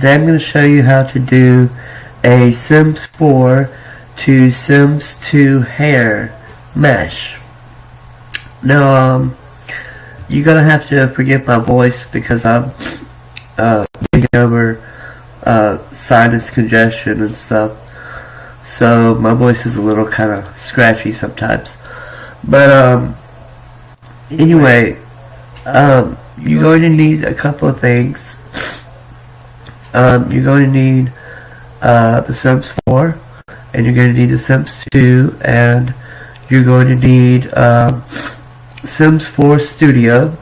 Today I'm going to show you how to do a Sims 4 to Sims 2 hair mesh. Now, you're going to have to forgive my voice because I'm getting over sinus congestion and stuff. So my voice is a little kind of scratchy sometimes. But anyway, you're going to need a couple of things. You're going to need the Sims 4, and you're going to need the Sims 2, and you're going to need Sims 4 Studio,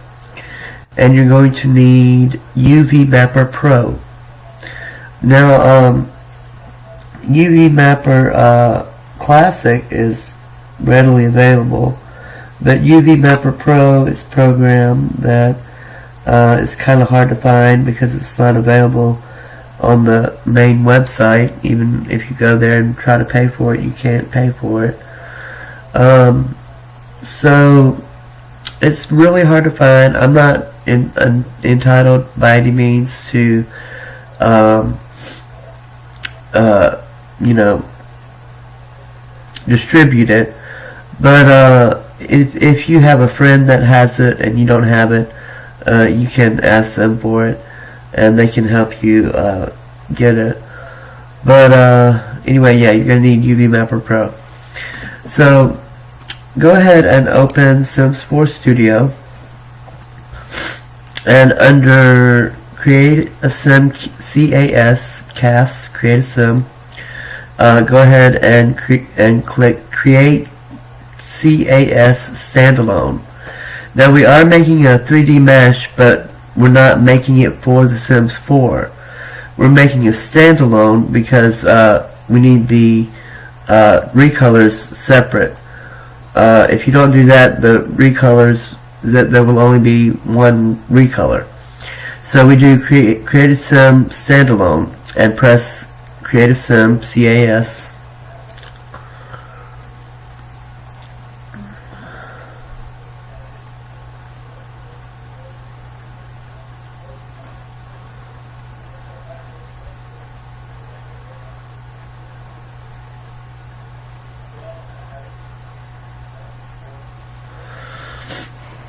and you're going to need UV Mapper Pro. Now, UV Mapper Classic is readily available, but UV Mapper Pro is a program that is kind of hard to find because it's not available on the main website. Even if you go there and try to pay for it, you can't pay for it. So it's really hard to find. I'm not entitled by any means to distribute it, but if you have a friend that has it and you don't have it, you can ask them for it and they can help you get it. But anyway, yeah, you're going to need UV Mapper Pro. So go ahead and open Sims 4 Studio, and under Create a Sim, CAS, Create a Sim, go ahead and click Create CAS Standalone. Now we are making a 3D mesh, but we're not making it for the Sims 4. We're making a standalone because we need the recolors separate. If you don't do that, the recolors, there will only be one recolor. So we do create a Sim standalone and press Create a Sim, CAS.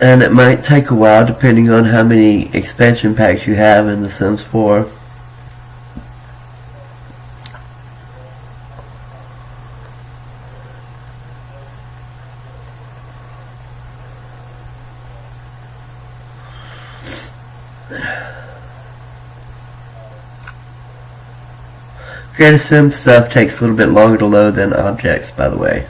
And it might take a while depending on how many expansion packs you have in The Sims 4. Creative Sim stuff takes a little bit longer to load than objects, by the way.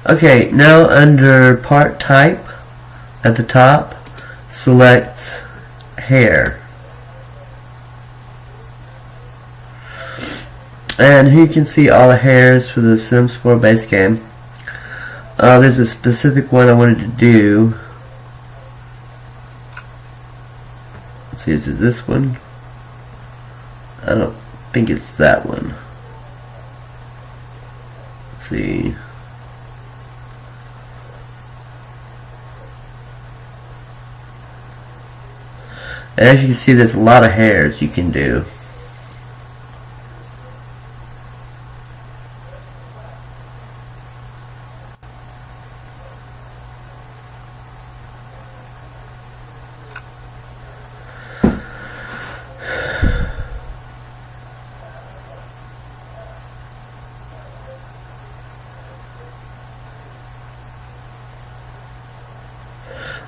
Okay, now under part type at the top, select hair. And here you can see all the hairs for the Sims 4 base game. There's a specific one I wanted to do. Let's see, is it this one? I don't think it's that one. Let's see. And as you can see, there's a lot of hairs you can do.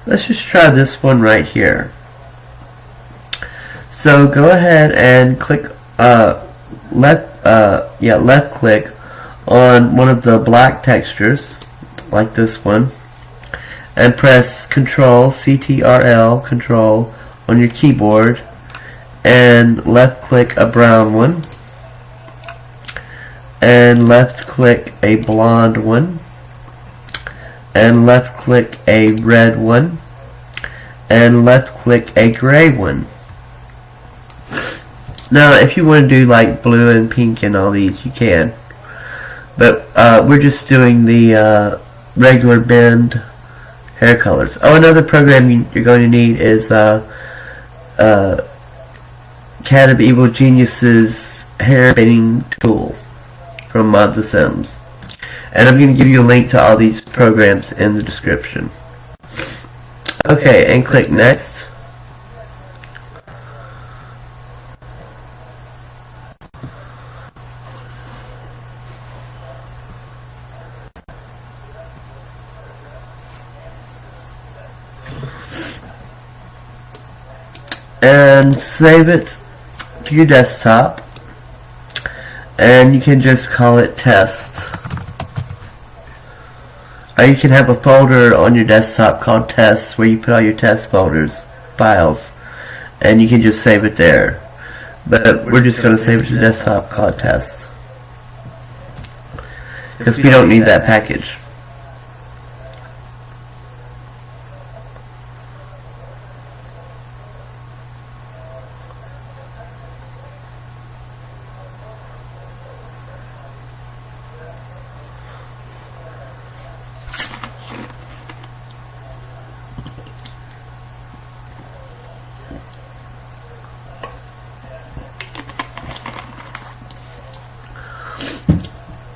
Let's just try this one right here. So go ahead and click left click on one of the black textures, like this one, and press Control CTRL Control on your keyboard, and left click a brown one, and left click a blonde one, and left click a red one, and left click a gray one. Now, if you want to do like blue and pink and all these, you can. But we're just doing the regular bend hair colors. Oh, another program you're going to need is Cat of Evil Genius's hair bending tool from The Sims. And I'm going to give you a link to all these programs in the description. Okay, and click next. And save it to your desktop, and you can just call it test, or you can have a folder on your desktop called tests where you put all your test files, and you can just save it there. But we're just going to save it to the desktop called test because we don't need that package.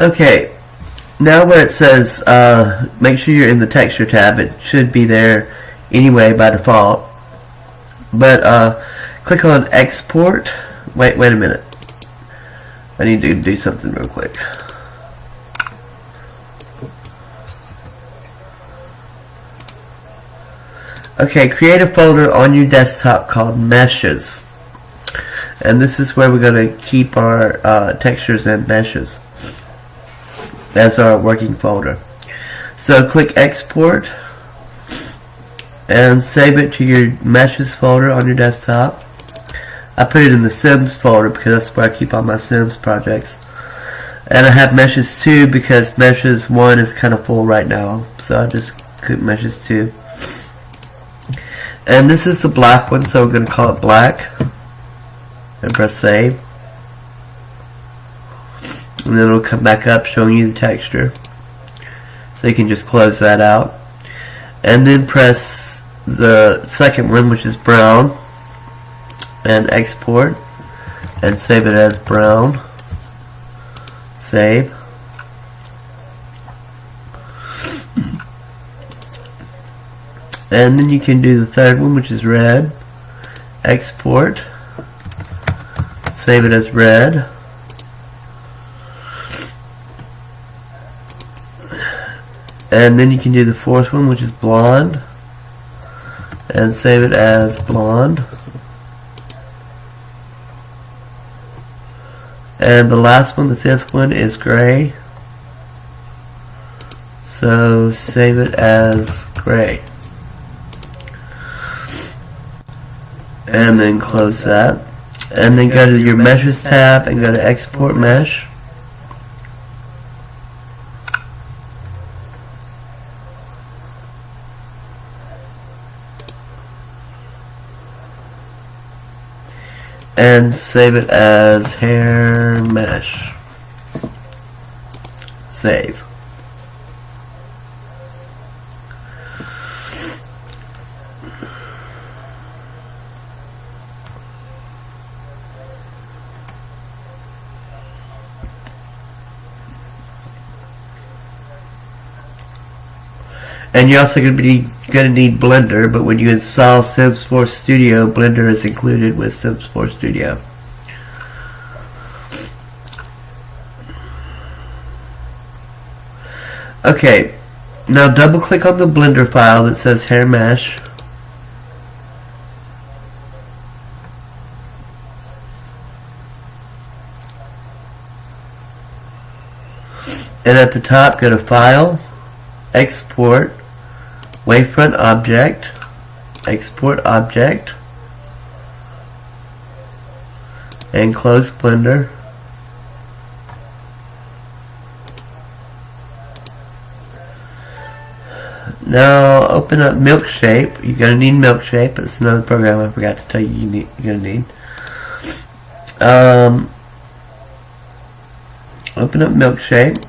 Okay, now where it says make sure you're in the texture tab, it should be there anyway by default, but click on export. Wait a minute, I need to do something real quick. Okay, create a folder on your desktop called meshes, and this is where we're going to keep our textures and meshes as our working folder. So click export and save it to your meshes folder on your desktop. I put it in the Sims folder because that's where I keep all my Sims projects. And I have meshes 2 because meshes 1 is kind of full right now, so I just click meshes 2. And this is the black one, so we're going to call it black and press save. And then it'll come back up showing you the texture, so you can just close that out, and then press the second one, which is brown, and export and save it as brown. Save. And then you can do the third one, which is red. Export, save it as red. And then you can do the fourth one, which is blonde, and save it as blonde. And the last one, the fifth one, is gray, so save it as gray. And then close that, and then go to your meshes tab and go to export mesh. And save it as hair mesh. Save. And you're also going to need Blender, but when you install Sims 4 Studio, Blender is included with Sims 4 Studio. Okay, now double click on the Blender file that says hair mesh. And at the top, go to File, Export, Wavefront Object, Export Object, and close Blender. Now open up Milkshape. You're going to need Milkshape. It's another program I forgot to tell you you're going to need. Open up Milkshake.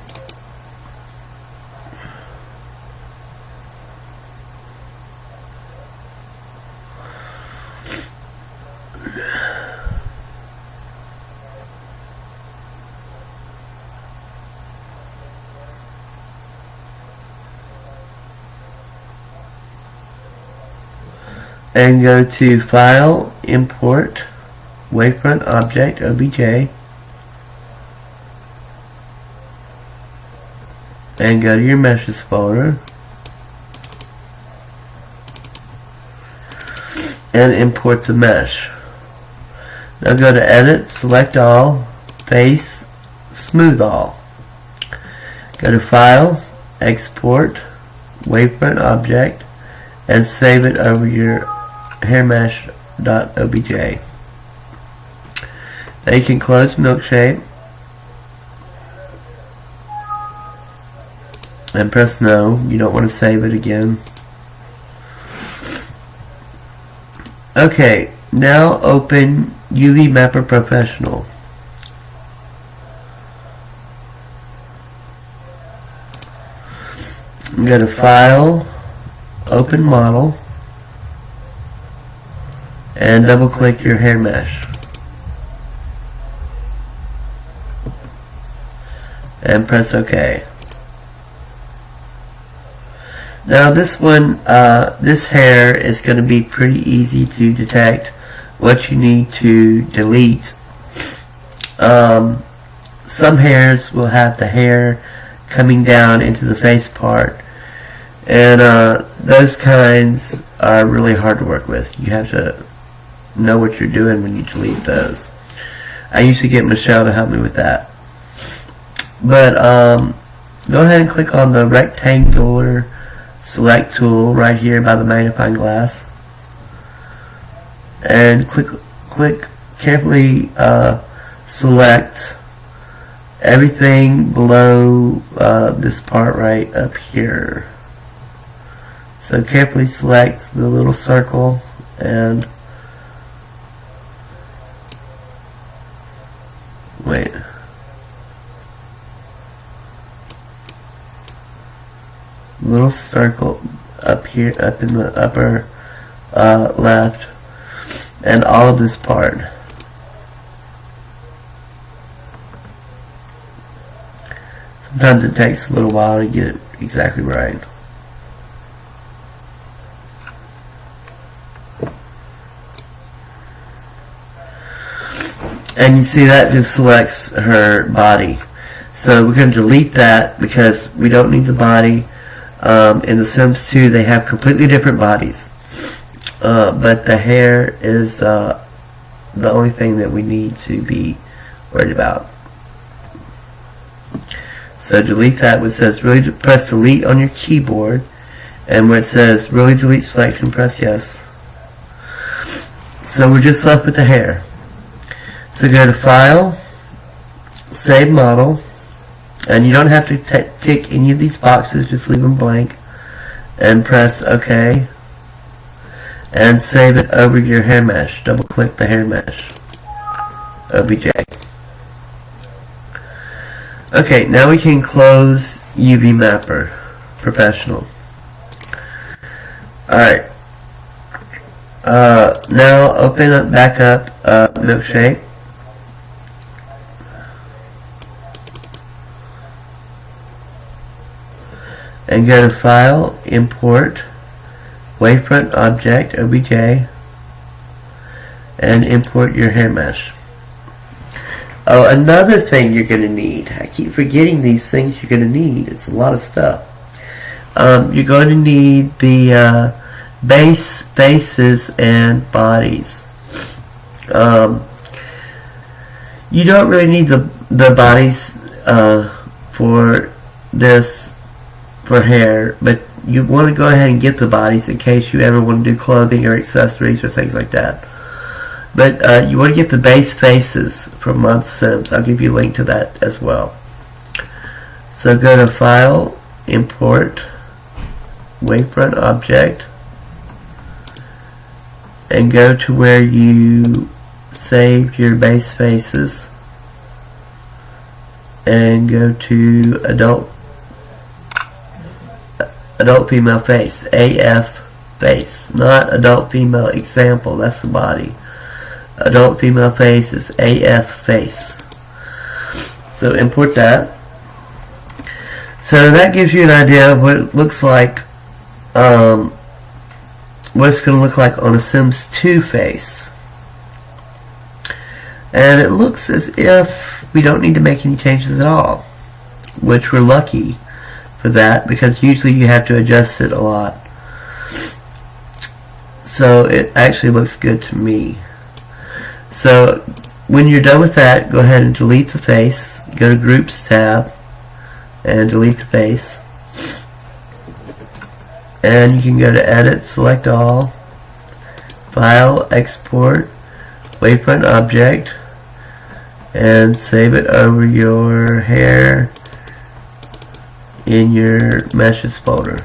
And go to File, Import, Wavefront Object, OBJ, and go to your Meshes folder, and import the mesh. Now go to Edit, Select All, Face, Smooth All. Go to File, Export, Wavefront Object, and save it over your hairmesh.obj. Now you can close Milkshake and press no. You don't want to save it again. Okay, now open UV Mapper Professional. Go to File, Open Model, and double click your hair mesh. And press OK. Now this one, this hair is going to be pretty easy to detect what you need to delete. Some hairs will have the hair coming down into the face part, and those kinds are really hard to work with. You have to know what you're doing when you delete those. I usually get Michelle to help me with that. But go ahead and click on the rectangular select tool right here by the magnifying glass, and click carefully select everything below this part right up here. So carefully select the little circle and wait. Little circle up here, up in the upper left, and all of this part. Sometimes it takes a little while to get it exactly right. And you see that just selects her body. So we're going to delete that because we don't need the body. In The Sims 2 they have completely different bodies. But the hair is the only thing that we need to be worried about. So delete that. Where it says really, press delete on your keyboard, and where it says really delete selection, press yes. So we're just left with the hair. So go to File, Save Model, and you don't have to tick any of these boxes, just leave them blank, and press OK, and save it over your hair mesh. Double click the hair mesh, OBJ. Okay, now we can close UV Mapper Professional. Alright, now open up, back up Milkshake. And go to File, Import, Wavefront Object, OBJ, and import your hair mesh. Oh, another thing you're going to need. I keep forgetting these things you're going to need. It's a lot of stuff. You're going to need the base, faces, and bodies. You don't really need the bodies for this, for hair, but you want to go ahead and get the bodies in case you ever want to do clothing or accessories or things like that. But you want to get the base faces from TheNinthWaveSims. I'll give you a link to that as well. So go to File, Import, Wavefront Object, and go to where you saved your base faces and go to adult female face, AF face, not adult female example, that's the body. Adult female face is AF face. So import that. So that gives you an idea of what it looks like, what it's going to look like on a Sims 2 face. And it looks as if we don't need to make any changes at all, which we're lucky for that, because usually you have to adjust it a lot. So it actually looks good to me. So when you're done with that, go ahead and delete the face. Go to Groups tab and delete the face. And you can go to Edit, select all, File, Export, Wavefront Object, and save it over your hair in your Meshes folder.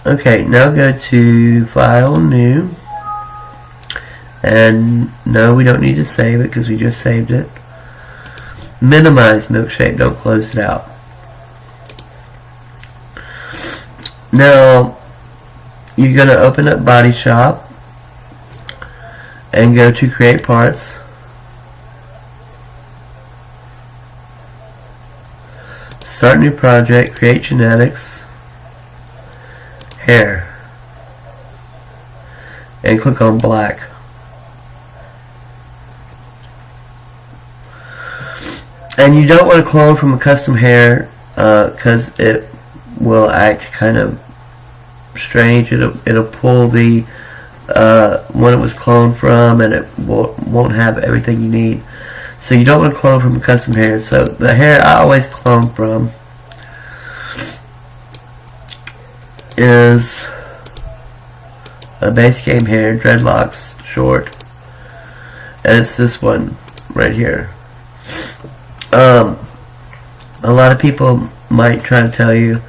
Okay, now go to File, New, and no, we don't need to save it because we just saved it. Minimize milkshake, don't close it out. Now you're going to open up Body Shop and go to Create Parts. Start new project, create genetics, hair, and click on black. And you don't want to clone from a custom hair because it will act kind of strange. It'll pull the one it was cloned from, and it won't have everything you need. So you don't want to clone from a custom hair. So the hair I always clone from is a base game hair, dreadlocks, short, and it's this one right here. A lot of people might try to tell you,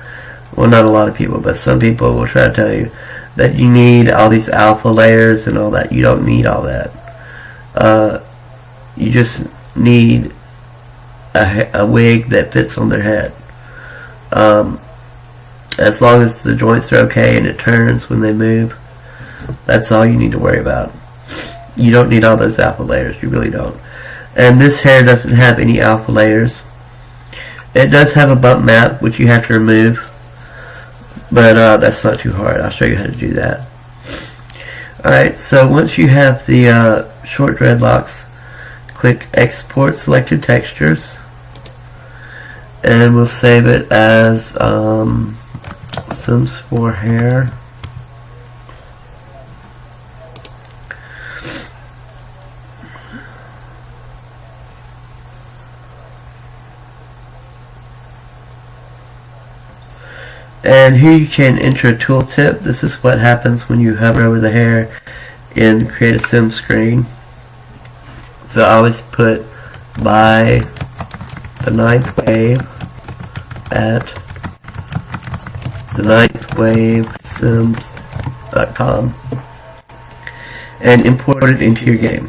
well, not a lot of people, but some people will try to tell you that you need all these alpha layers and all that. You don't need all that. You just need a wig that fits on their head. As long as the joints are okay and it turns when they move, that's all you need to worry about. You don't need all those alpha layers. You really don't. And this hair doesn't have any alpha layers. It does have a bump map, which you have to remove, but that's not too hard. I'll show you how to do that. Alright, so once you have the short dreadlocks, click Export Selected Textures, and we'll save it as Sims 4 hair. And here you can enter a tooltip. This is what happens when you hover over the hair in Create a Sim screen. So I always put by the ninth wave at TheNinthWaveSims.com and import it into your game.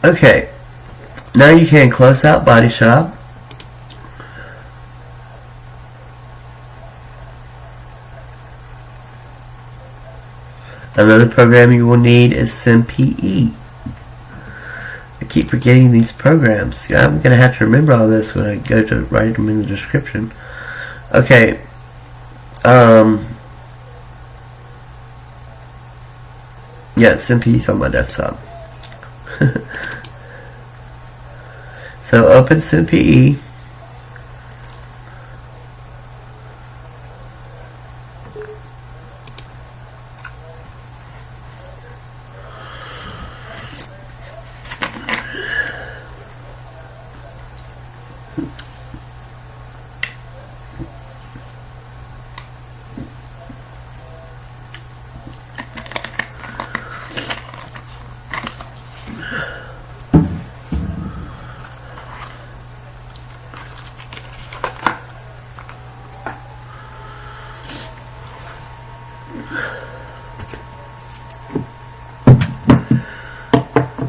Okay, now you can close out Body Shop. Another program you will need is SimPE. I keep forgetting these programs. I'm going to have to remember all this when I go to write them in the description. Okay. Yeah, SimPE is on my desktop. So open SimPE.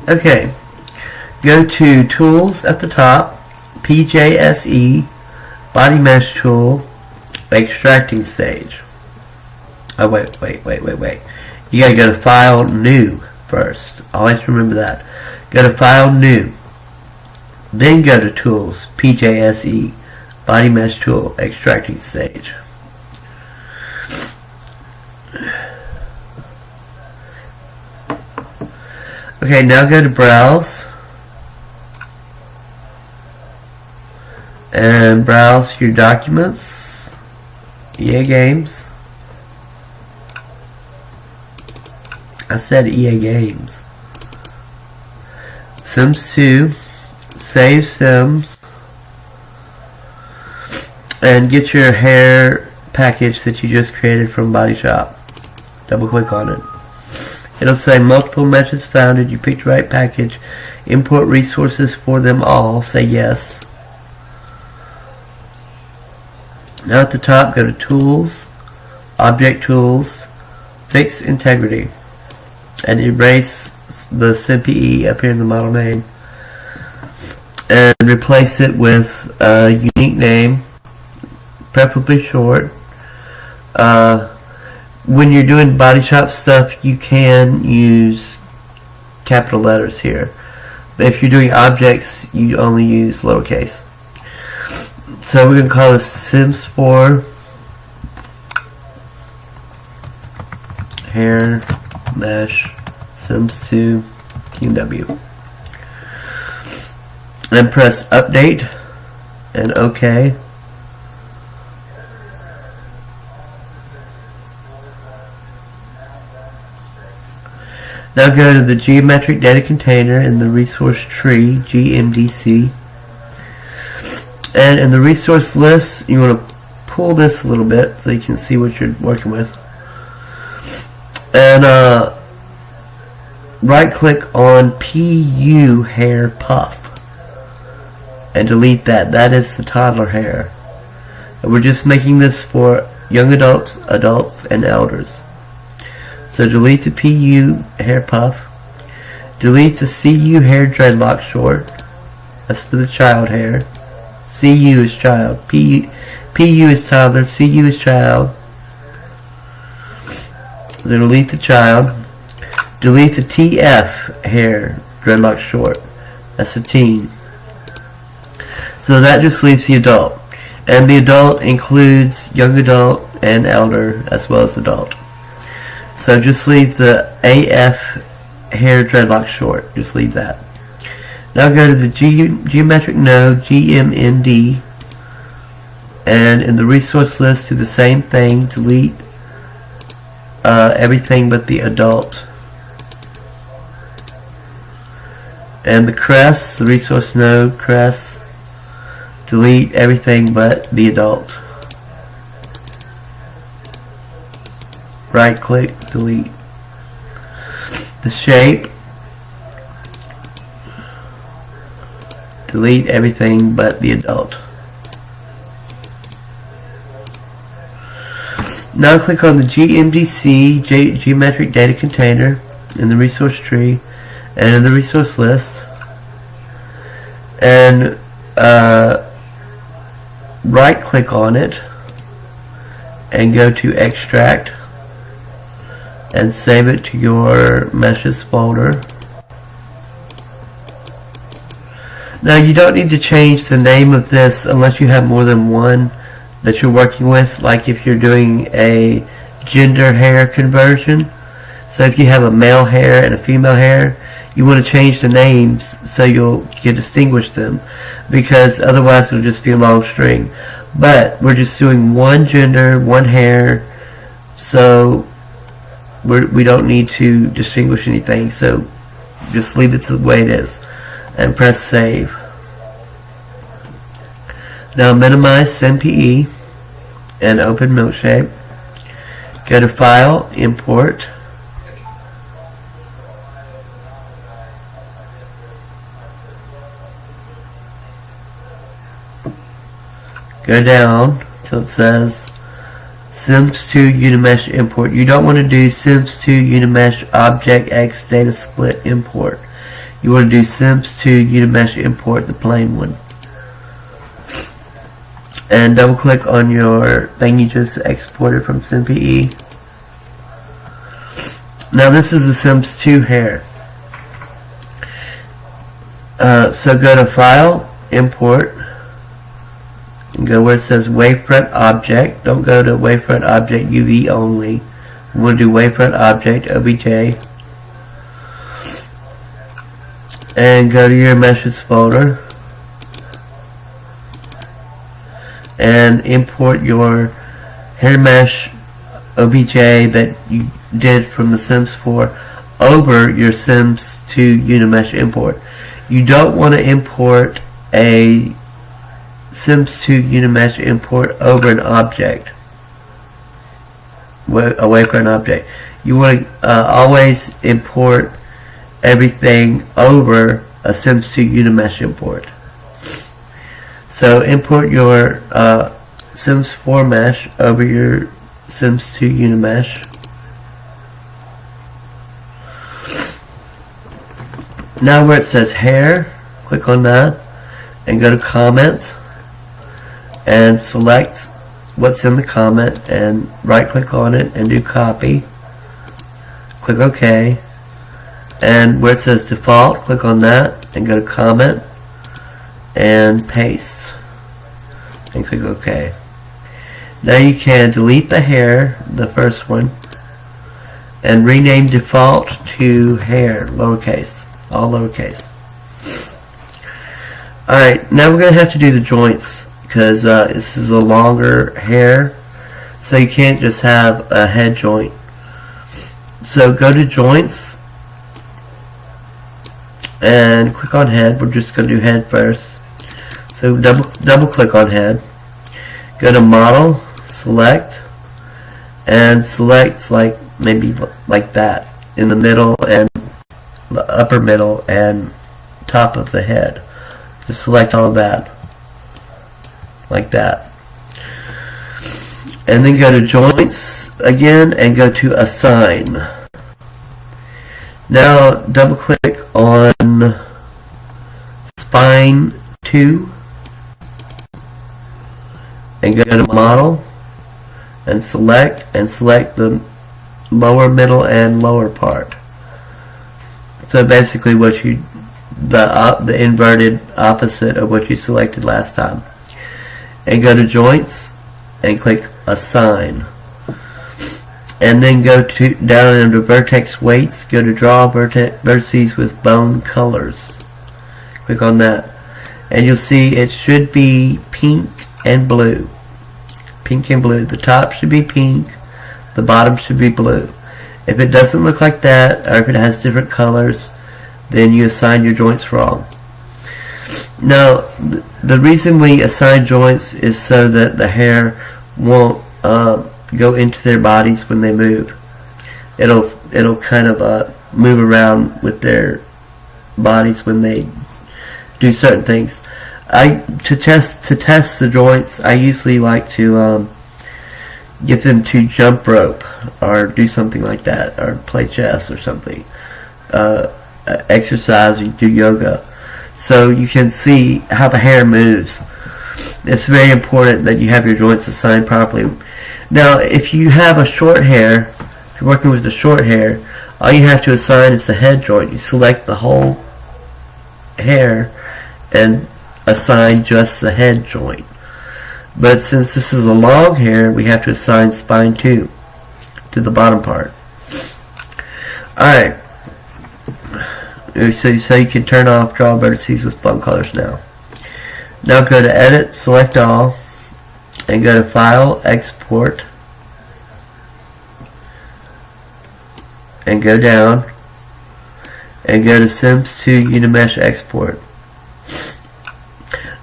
Okay, go to Tools at the top, PJSE, Body Mesh Tool, Extracting Stage. Oh, wait. You gotta go to File, New first. Always remember that. Go to File, New. Then go to Tools, PJSE, Body Mesh Tool, Extracting Stage. Okay, now go to Browse. And browse your documents. EA Games. I said EA Games. Sims 2. Save Sims. And get your hair package that you just created from Body Shop. Double click on it. It'll say multiple meshes founded. You picked the right package. Import resources for them all. Say yes. Now at the top, go to Tools, Object Tools, Fix Integrity, and erase the SimPE up here in the model name, and replace it with a unique name, preferably short. When you're doing Body Shop stuff, you can use capital letters here. But if you're doing objects, you only use lowercase. So we're going to call this Sims 4 Hair Mesh Sims 2 Team W. And press Update and OK. Now go to the geometric data container in the resource tree, GMDC. And in the resource list, you want to pull this a little bit so you can see what you're working with. And right click on PU hair puff and delete that. That is the toddler hair. And we're just making this for young adults, and elders. So delete the PU hair puff. Delete the CU hair dreadlock short. That's for the child hair. CU is child. PU is toddler. CU is child. Then delete the child. Delete the TF hair dreadlock short. That's a teen. So that just leaves the adult. And the adult includes young adult and elder as well as adult. So just leave the AF hair dreadlock short. Just leave that. Now go to the geometric node, GMND, and in the resource list do the same thing. Delete everything but the adult. And the crest, the resource node, crest, delete everything but the adult. Right click, delete. The shape, delete everything but the adult. Now click on the GMDC, geometric data container, in the resource tree and in the resource list, and right click on it and go to extract and save it to your meshes folder. Now you don't need to change the name of this unless you have more than one that you're working with, like if you're doing a gender hair conversion. So if you have a male hair and a female hair, you want to change the names so you can distinguish them, because otherwise it'll just be a long string. But we're just doing one gender, one hair, so we don't need to distinguish anything. So just leave it the way it is and press save. Now minimize SimPE and open Milkshape. Go to File, Import. Go down till it says Sims 2 Unimesh import. You don't want to do Sims 2 Unimesh Object X Data Split import. You want to do Sims 2 Unimesh import, the plain one. And double click on your thing you just exported from SimPE. Now this is the Sims 2 hair. So go to File, Import, and go where it says Wavefront Object. Don't go to Wavefront Object UV only. We'll do Wavefront Object OBJ, and go to your meshes folder and import your hair mesh OBJ that you did from the Sims 4 over your Sims 2 Unimesh import. You don't want to import a Sims 2 Unimesh import over an object, away from an object. You want to always import everything over a Sims 2 Unimesh import. So import your Sims 4 mesh over your Sims 2 Unimesh. Now where it says hair, click on that and go to comments and select what's in the comment and right click on it and do copy. Click OK, and where it says default, click on that and go to comment and paste and click OK. Now you can delete the hair, the first one, and rename default to hair, lowercase, all lowercase. Alright, now we're going to have to do the joints because this is a longer hair, so you can't just have a head joint. So go to joints and click on head. We're just going to do head first. So double click on head. Go to model, select, and select like maybe like that in the middle and the upper middle and top of the head. Just select all of that like that. And then go to joints again and go to assign. Now double click on spine 2 and go to model and select the lower, middle, and lower part. So basically what you the inverted opposite of what you selected last time. And go to joints and click assign. And then go to down under vertex weights, go to draw vertices with bone colors. Click on that. And you'll see it should be pink and blue. Pink and blue. The top should be pink, the bottom should be blue. If it doesn't look like that, or if it has different colors, then you assign your joints wrong. Now, the reason we assign joints is so that the hair won't go into their bodies when they move. It'll kind of move around with their bodies when they do certain things. To test the joints, I usually like to get them to jump rope or do something like that, or play chess or something. Exercise, you do yoga, so you can see how the hair moves. It's very important that you have your joints assigned properly. Now, if you have a short hair, if you're working with the short hair, all you have to assign is the head joint. You select the whole hair and assign just the head joint. But since this is a long hair, we have to assign spine 2 to the bottom part. Alright. So you can turn off draw vertices with bone colors now. Now go to edit, select all, and go to file, export, and go down, and go to Sims 2 Unimesh export.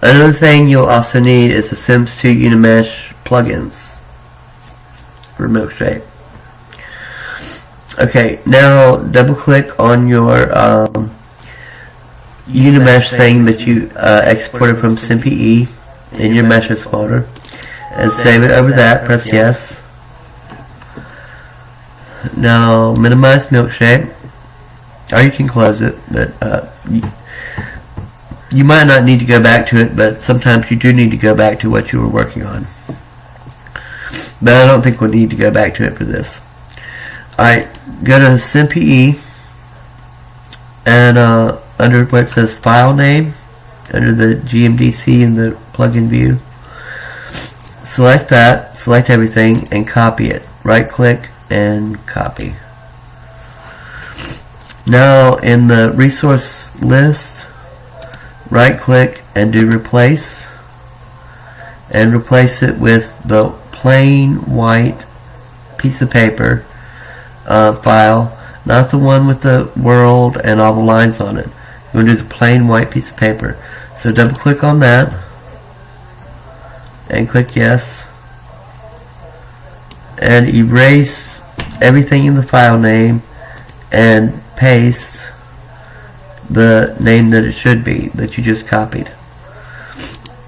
Another thing you'll also need is the Sims 2 Unimesh plugins for milkshake. Okay, now double click on your Unimesh thing that you exported from SimPE in your meshes folder and save it over that. Press yes. Now minimize milkshake, or you can close it, but you might not need to go back to it, but sometimes you do need to go back to what you were working on. But I don't think we'll need to go back to it for this. Alright, go to SimPE, and under where it says file name, under the GMDC in the plugin view, select that, select everything, and copy it. Right click and copy. Now in the resource list, right click and do replace, and replace it with the plain white piece of paper file, not the one with the world and all the lines on it. You want to do the plain white piece of paper. So double click on that and click yes, and erase everything in the file name and paste the name that it should be, that you just copied,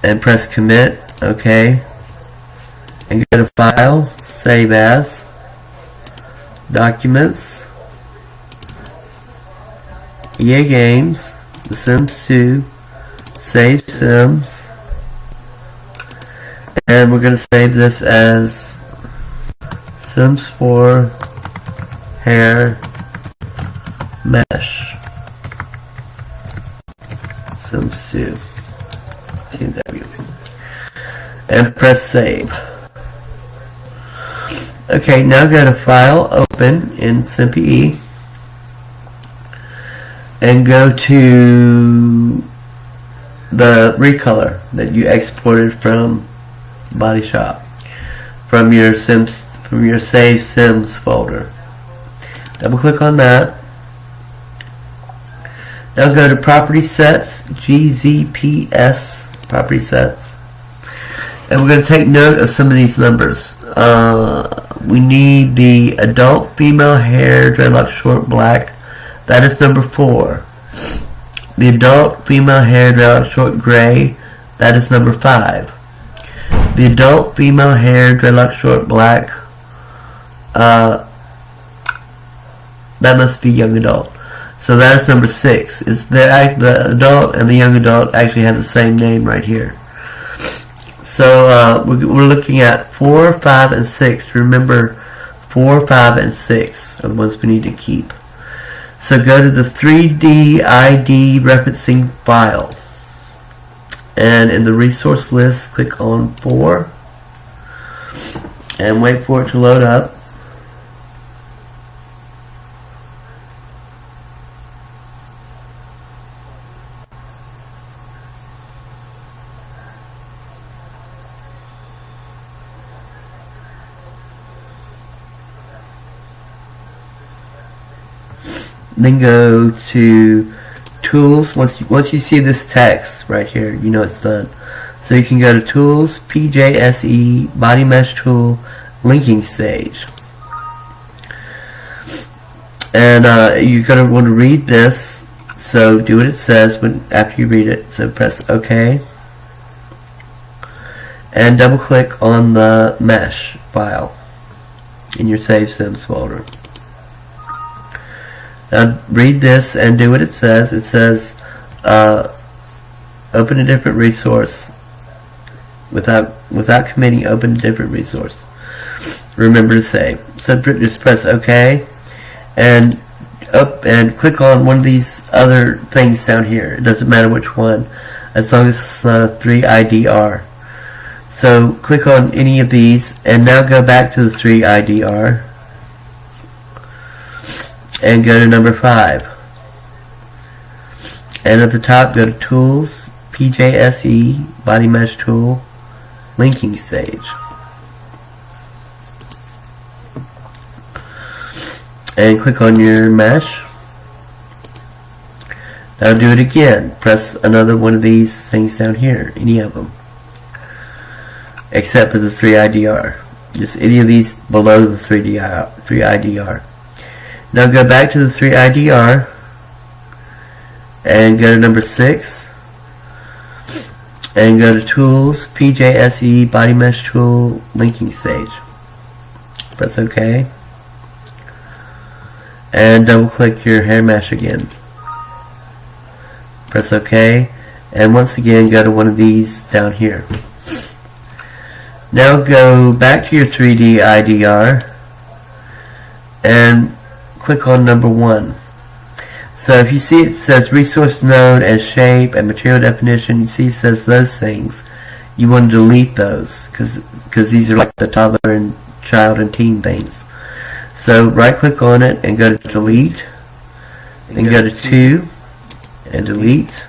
and press commit. OK, and go to file, save as, documents, EA Games, The Sims 2, save Sims, and we're going to save this as Sims 4 Hair Mesh Sims 2 TW, and press save. Okay, now go to File, Open in SimPE, and go to the recolor that you exported from Body Shop, from your Save Sims folder. Double click on that. Now go to Property Sets, GZPS Property Sets, and we're going to take note of some of these numbers. We need the adult female hair dreadlock short black. That is number 4. The adult female hair dreadlock short gray. That is number 5. The adult female hair dreadlock short black. That must be young adult. So that is number 6. The adult and the young adult actually have the same name right here. So we're looking at 4, 5, and 6. Remember, 4, 5, and 6 are the ones we need to keep. So go to the 3D ID referencing file, and in the resource list, click on 4, and wait for it to load up. Then go to Tools. Once you see this text right here, you know it's done. So you can go to Tools, PJSE, Body Mesh Tool, Linking Stage. And you're going to want to read this, so do what it says after you read it. So press OK. And double click on the mesh file in your Save Sims folder. Now read this and do what it says. It says open a different resource. Without committing, open a different resource. Remember to save. So just press OK and click on one of these other things down here. It doesn't matter which one, as long as it's not a 3IDR. So click on any of these and now go back to the 3IDR. And go to number 5. And at the top, go to Tools, PJSE, Body Mesh Tool, Linking Stage. And click on your mesh. Now do it again. Press another one of these things down here, any of them, except for the 3IDR. Just any of these below the 3IDR. Now go back to the 3IDR and go to number 6 and go to Tools, PJSE, Body Mesh Tool, Linking Stage. Press OK. and double click your hair mesh again. Press OK, and once again go to one of these down here. Now go back to your 3D IDR and click on number 1. So if you see it says resource node and shape and material definition, you see it says those things. You want to delete those because these are like the toddler and child and teen things. So right click on it and go to delete, then go to 2 and delete,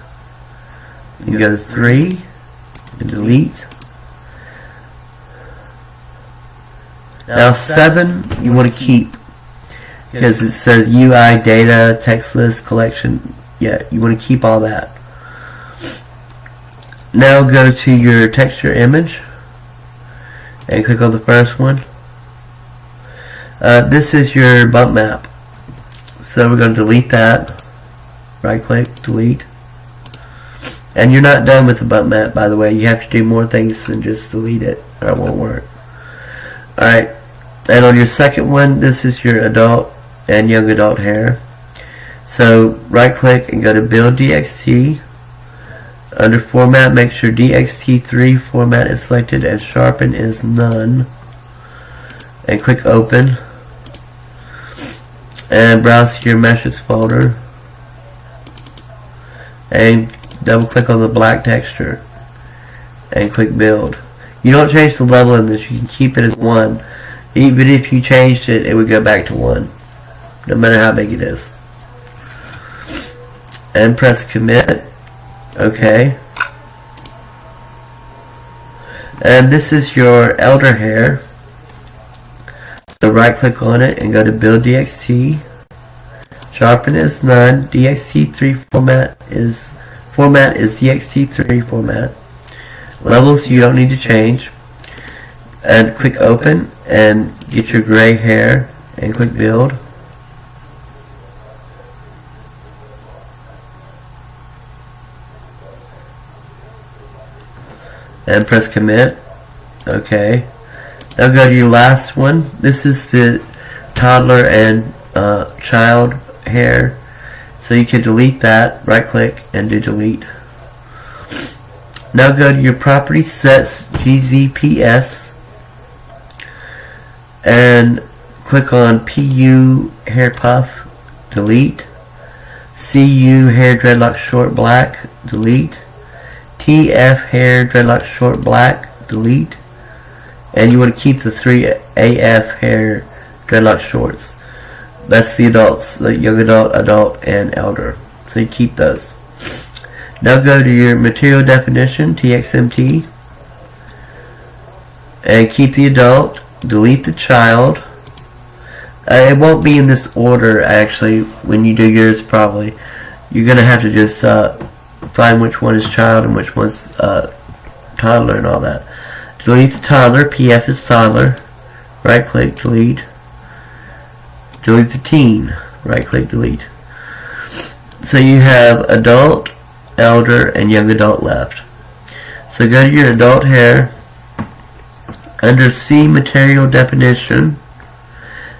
and go to 3 and delete. Now 7 you want to keep because it says UI data text list collection. Yeah, you want to keep all that. Now go to your texture image and click on the first one. This is your bump map, so we're going to delete that. Right click, delete. And you're not done with the bump map, by the way. You have to do more things than just delete it or it won't work. Alright, and on your second one, this is your adult and young adult hair. So right click and go to build DXT. Under format, make sure DXT3 format is selected and sharpen is none, and click open and browse to your meshes folder and double click on the black texture and click build. You don't change the level in this, you can keep it as 1. Even if you changed it, it would go back to 1, no matter how big it is. And press commit. Okay. And this is your elder hair. So right click on it and go to build DXT. Sharpen is none. DXT3 format is DXT3 format. Levels you don't need to change. And click open and get your gray hair and click build. And press commit. Okay. Now go to your last one. This is the toddler and child hair. So you can delete that. Right click and do delete. Now go to your property sets GZPS and click on PU hair puff. Delete. CU hair dreadlock short black. Delete. TF hair dreadlock short black, delete, and you want to keep the 3 AF hair dreadlock shorts. That's the adults, the young adult, adult, and elder. So you keep those. Now go to your material definition, TXMT, and keep the adult, delete the child. It won't be in this order actually when you do yours probably. You're going to have to just find which one is child and which one's toddler and all that. Delete the toddler, PF is toddler, right click, delete. Delete the teen, right click, delete. So you have adult, elder, and young adult left. So go to your adult hair, under C material definition,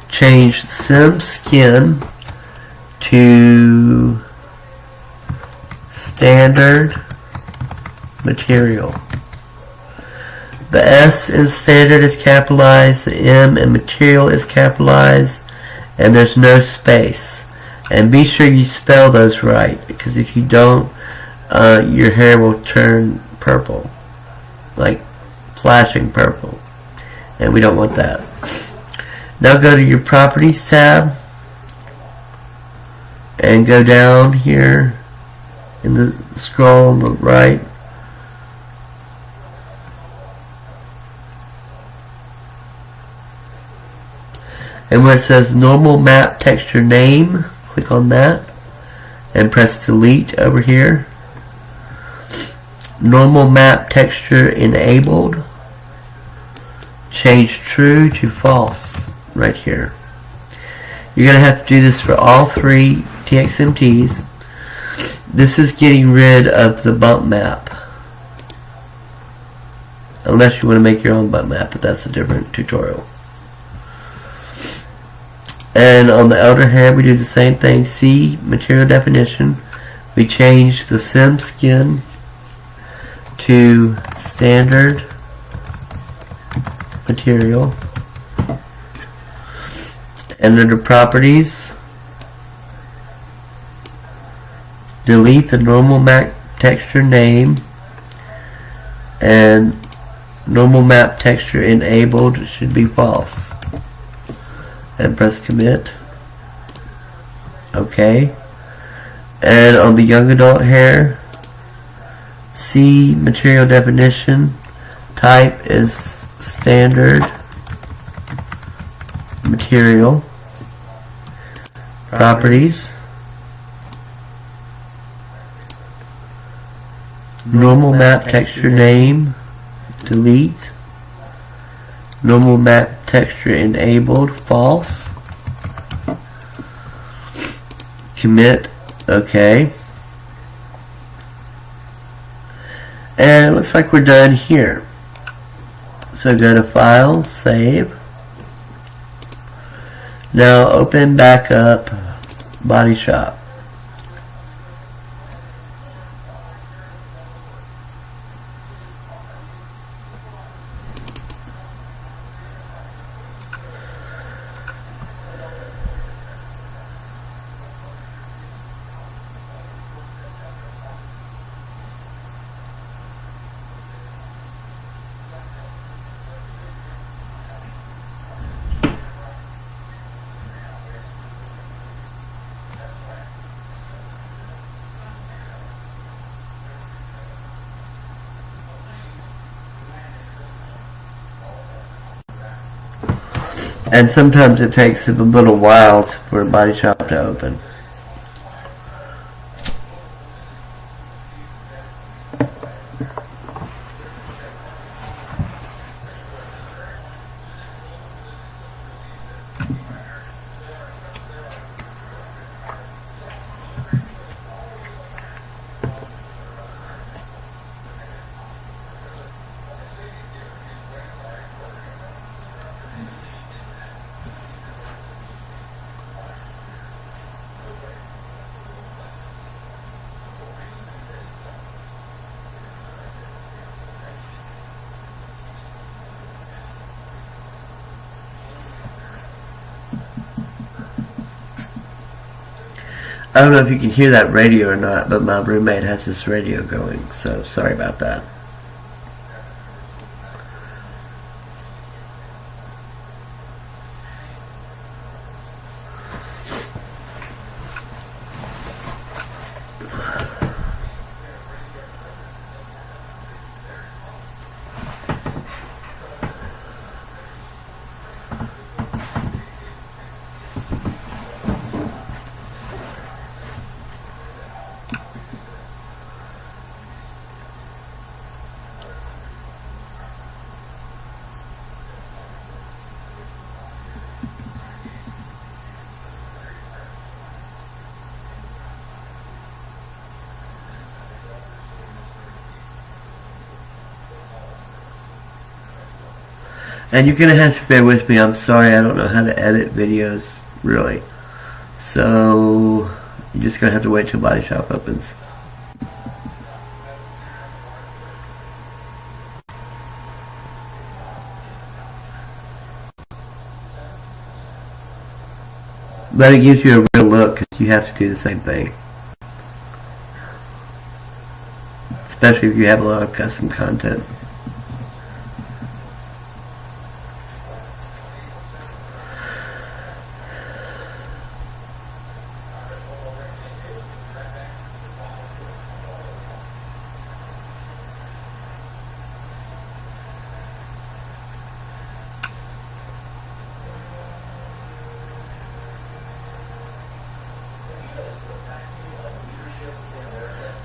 change sim skin to standard material. The S in standard is capitalized, the M in material is capitalized, and there's no space. And be sure you spell those right, because if you don't, your hair will turn purple, like flashing purple, and we don't want that. Now go to your properties tab and go down here in the scroll on the right. And where it says normal map texture name, click on that and press delete over here. Normal map texture enabled, change true to false right here. You're going to have to do this for all 3 TXMTs. This is getting rid of the bump map, unless you want to make your own bump map, but that's a different tutorial. And on the outer head, we do the same thing. See material definition. We change the sim skin to standard material. And under properties, delete the normal map texture name, and normal map texture enabled should be false. And press commit. Okay. And on the young adult hair, see material definition, type is standard material. Properties, normal map texture name, delete. Normal map texture enabled, false. Commit, okay. And it looks like we're done here. So go to File, Save. Now open back up Body Shop. And sometimes it takes a little while for a Body Shop to open. I don't know if you can hear that radio or not, but my roommate has this radio going, so sorry about that. And you're going to have to bear with me. I'm sorry, I don't know how to edit videos, really. So, you're just going to have to wait till Body Shop opens. But it gives you a real look, because you have to do the same thing. Especially if you have a lot of custom content.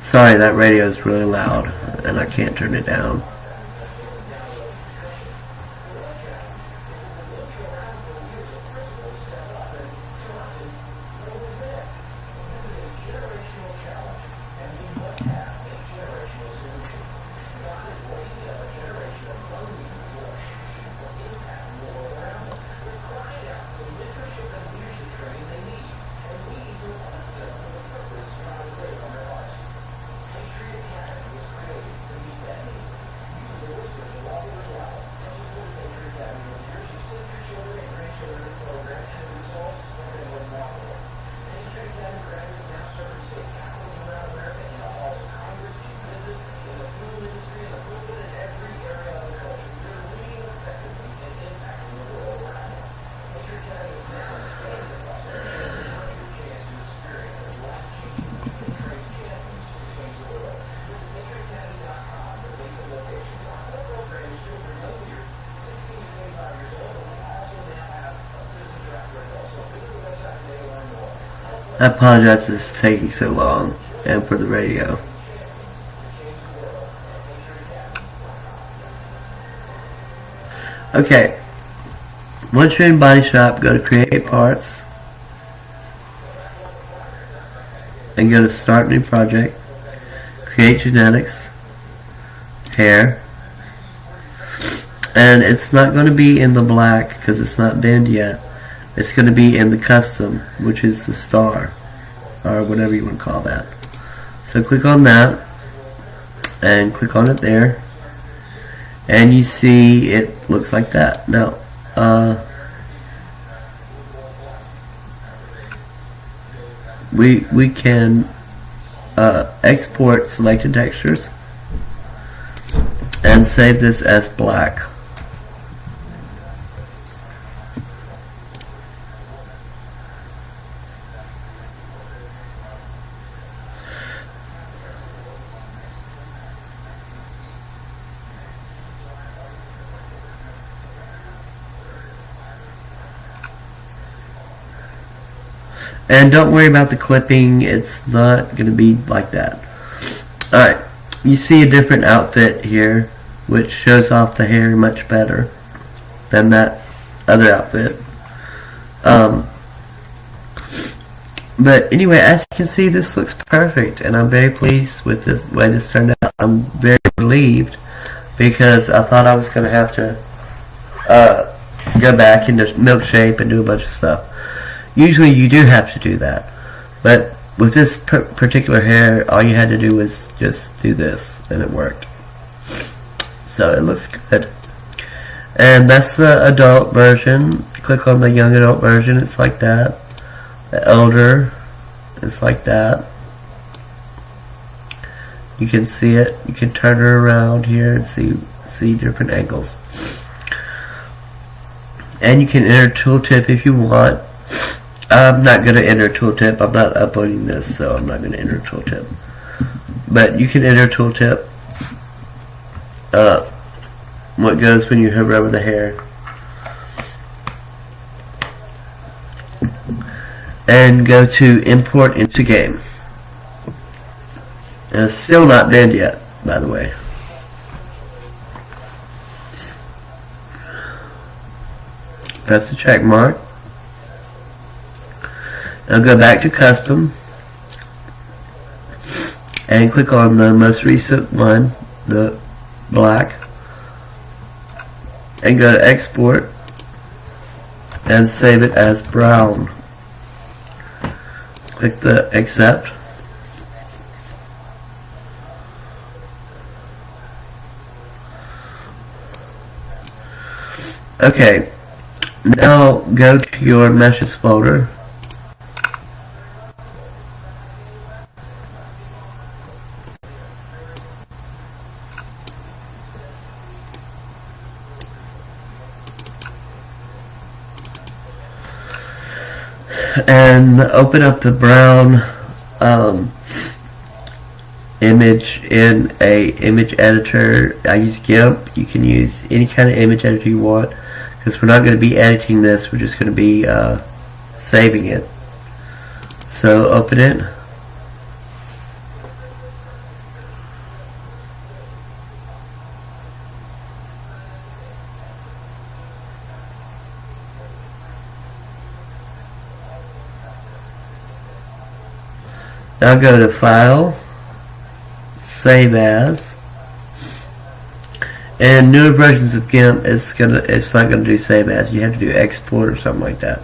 Sorry, that radio is really loud, and I can't turn it down. I apologize for this taking so long, and for the radio. Okay, once you're in Body Shop, go to Create Parts, and go to Start New Project, Create Genetics, Hair, and it's not going to be in the black because it's not binned yet. It's going to be in the custom, which is the star, or whatever you want to call that. So click on that, and click on it there, and you see it looks like that. Now, we can export selected textures and save this as black. And don't worry about the clipping, it's not going to be like that. Alright, you see a different outfit here, which shows off the hair much better than that other outfit. But anyway, as you can see, this looks perfect, and I'm very pleased with this way this turned out. I'm very relieved, because I thought I was going to have to go back into milk shape and do a bunch of stuff. Usually you do have to do that, but with this particular hair, all you had to do was just do this, and it worked. So it looks good. And that's the adult version. Click on the young adult version, it's like that. The elder, it's like that. You can see it. You can turn her around here and see different angles. And you can enter tooltip if you want. I'm not going to enter tooltip. I'm not uploading this, so I'm not going to enter tooltip. But you can enter tooltip. What goes when you hover over the hair. And go to import into game. And it's still not binned yet, by the way. Press the check mark. Now go back to custom and click on the most recent one, the black, and go to export and save it as brown. Click the accept. Okay, now go to your meshes folder and open up the brown image in a image editor. I use GIMP. You can use any kind of image editor you want, because we're not going to be editing this, we're just going to be saving it. So open it. Now go to File, Save As, and newer versions of GIMP, it's not gonna do Save As. You have to do Export or something like that.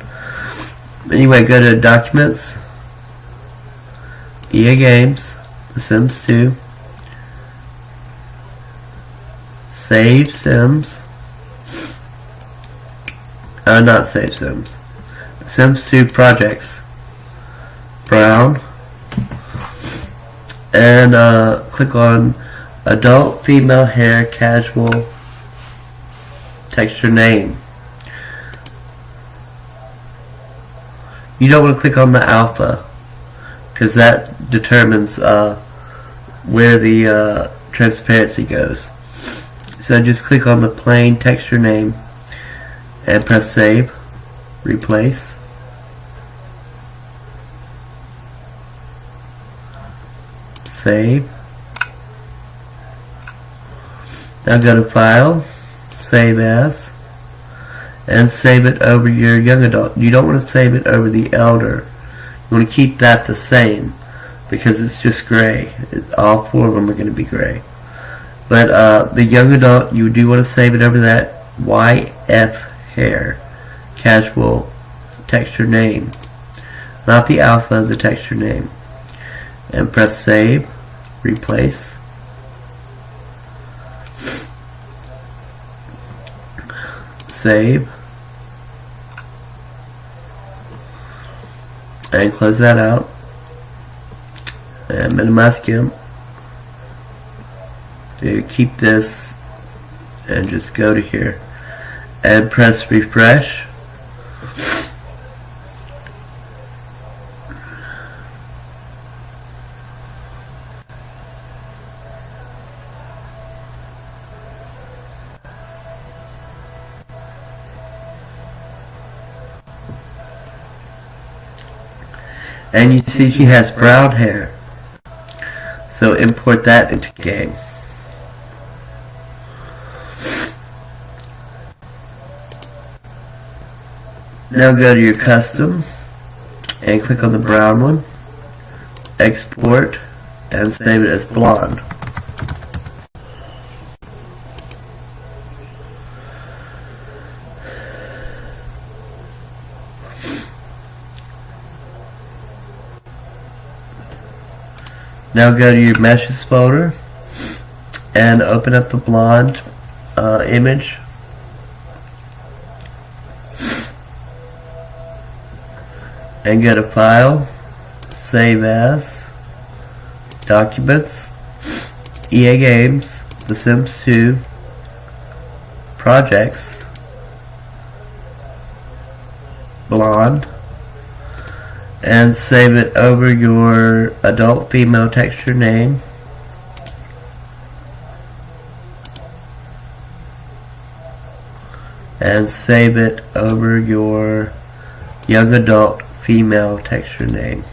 Anyway, go to Documents, EA Games, The Sims 2, Save Sims, not Save Sims, Sims 2 Projects, Brown, and click on adult female hair casual texture name. You don't want to click on the alpha, because that determines where the transparency goes. So just click on the plain texture name and press save, replace. Save. Now go to File, Save As, and save it over your young adult. You don't want to save it over the elder. You want to keep that the same because it's just gray. All four of them are going to be gray. But the young adult, you do want to save it over that YF hair, casual texture name. Not the alpha, the texture name. And press save, replace. Save. And close that out. And minimize GIMP. To keep this and just go to here. And press refresh. And you see she has brown hair. So import that into game. Now go to your custom and click on the brown one. Export and save it as blonde. Now go to your meshes folder and open up the blonde image. And go to File, Save As, Documents, EA Games, The Sims 2, Projects, Blonde, and save it over your adult female texture name. And save it over your young adult female texture name.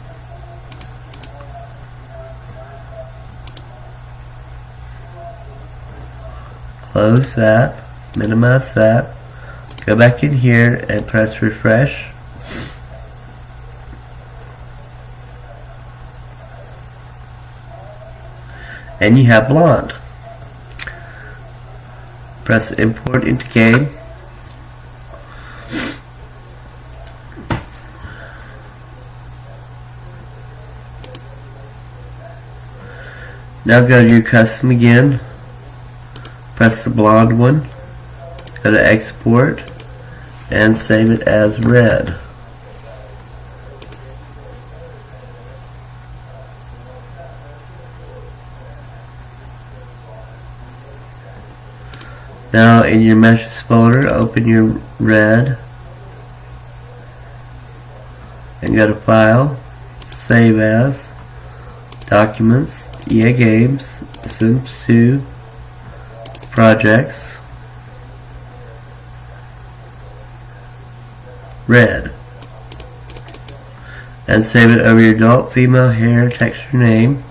Close that, minimize that, go back in here and press refresh. And you have blonde. Press import into game. Now go to your custom again. Press the blonde one. Go to export and save it as red. Now in your meshes folder, open your red and go to File, Save As, Documents, EA Games, Sims 2, Projects, red, and save it over your adult female hair texture name.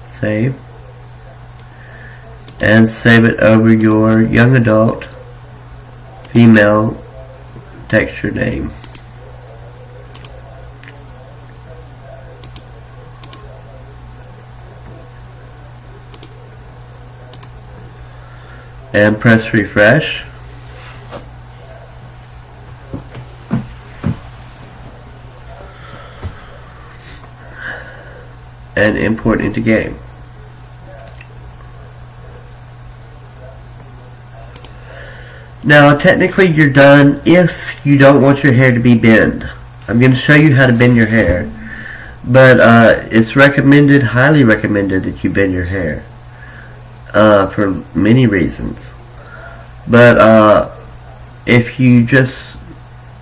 Save. And save it over your young adult female texture name. And press refresh. And import into game. Now technically you're done if you don't want your hair to be bend. I'm going to show you how to bend your hair, but it's recommended, highly recommended, that you bend your hair for many reasons. But if you just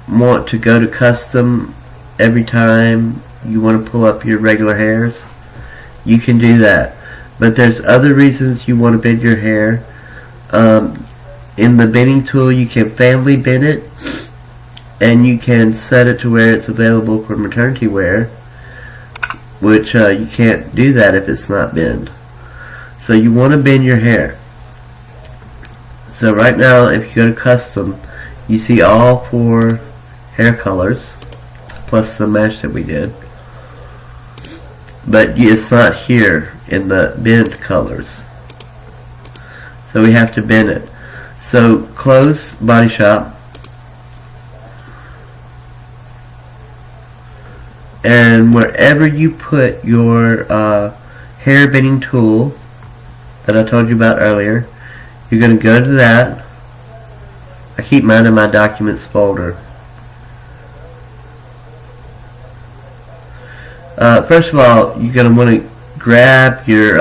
want to go to custom every time you want to pull up your regular hairs, you can do that. But there's other reasons you want to bend your hair. In the bending tool, you can family bend it, and you can set it to where it's available for maternity wear, which you can't do that if it's not binned. So you want to bin your hair. So right now, if you go to custom, you see all 4 hair colors plus the mesh that we did, but it's not here in the binned colors, so we have to bin it. So close Body Shop, and wherever you put your hair binning tool that I told you about earlier, you're going to go to that. I keep mine in my documents folder. First of all, you're going to want to grab your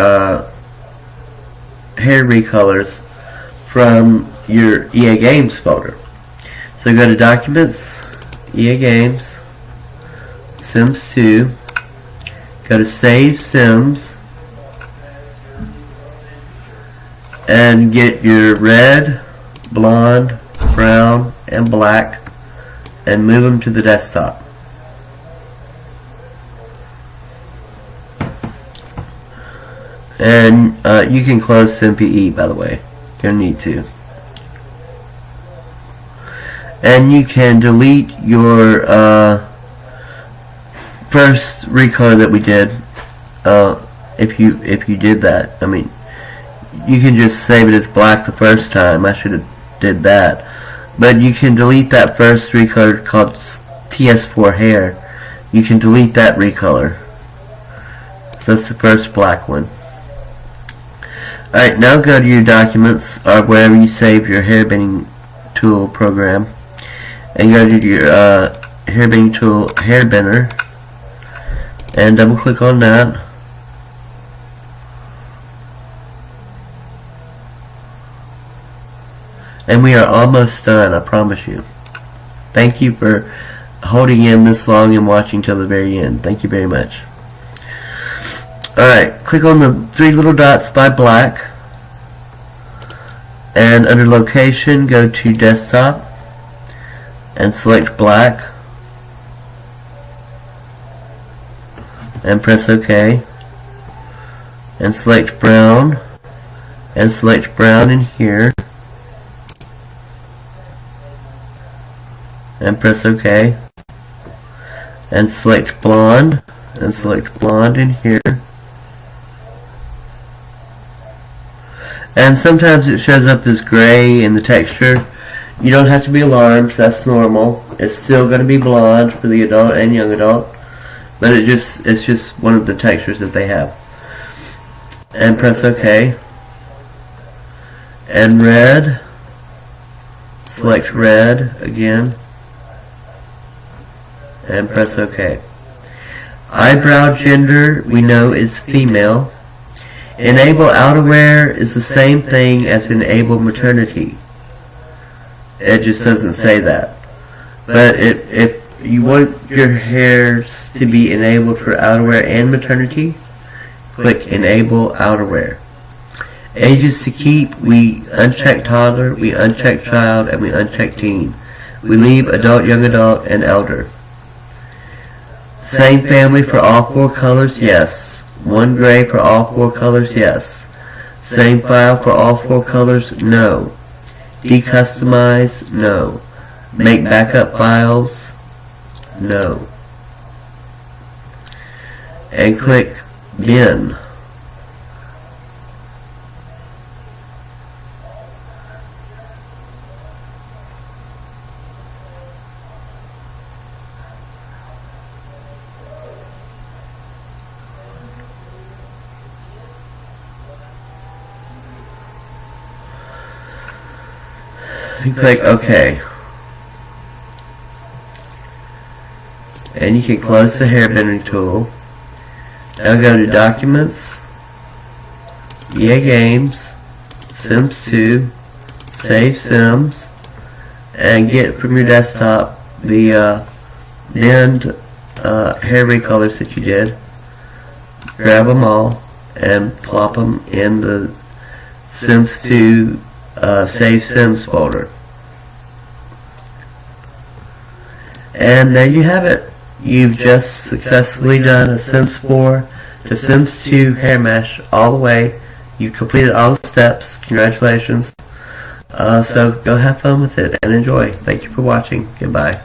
hair recolors from your EA Games folder. So go to Documents, EA Games, Sims 2, go to Save Sims, and get your red, blonde, brown, and black, and move them to the desktop. And you can close SimPE, by the way. You'll need to. And you can delete your first recolor that we did. If you did that, I mean, you can just save it as black the first time. I should have did that. But you can delete that first recolor called TS4 hair. You can delete that recolor. So that's the first black one. Alright, now go to your documents or wherever you save your hair binning tool program, and go to your hair binning tool, hair binner, and double click on that. And we are almost done, I promise you. Thank you for holding in this long and watching till the very end. Thank you very much. Alright, click on the 3 little dots by black, and under location go to desktop and select black and press OK, and select brown and select brown in here and press OK, and select blonde and select blonde in here. And sometimes it shows up as gray in the texture. You don't have to be alarmed, that's normal. It's still going to be blonde for the adult and young adult, but it's just one of the textures that they have. And press OK. And red, select red again, and press OK. Eyebrow gender we know is female. Enable outerwear is the same thing as enable maternity. It just doesn't say that. But if you want your hairs to be enabled for outerwear and maternity, click enable outerwear. Ages to keep, we uncheck toddler, we uncheck child, and we uncheck teen. We leave adult, young adult, and elder. Same family for all 4 colors, yes. 1 gray for all 4 colors, yes. Same file for all 4 colors, no. Decustomize, no. Make backup files, no. And click bin. And click OK. And you can close the hair binning tool. Now go to Documents, EA Games, Sims 2, Save Sims, and get from your desktop the binned hair recolors that you did. Grab them all and plop them in the Sims 2 Save Sims folder. And there you have it. You've just successfully done a Sims 4 to Sims 2 hair mesh all the way. You completed all the steps. Congratulations. So go have fun with it and enjoy. Thank you for watching. Goodbye.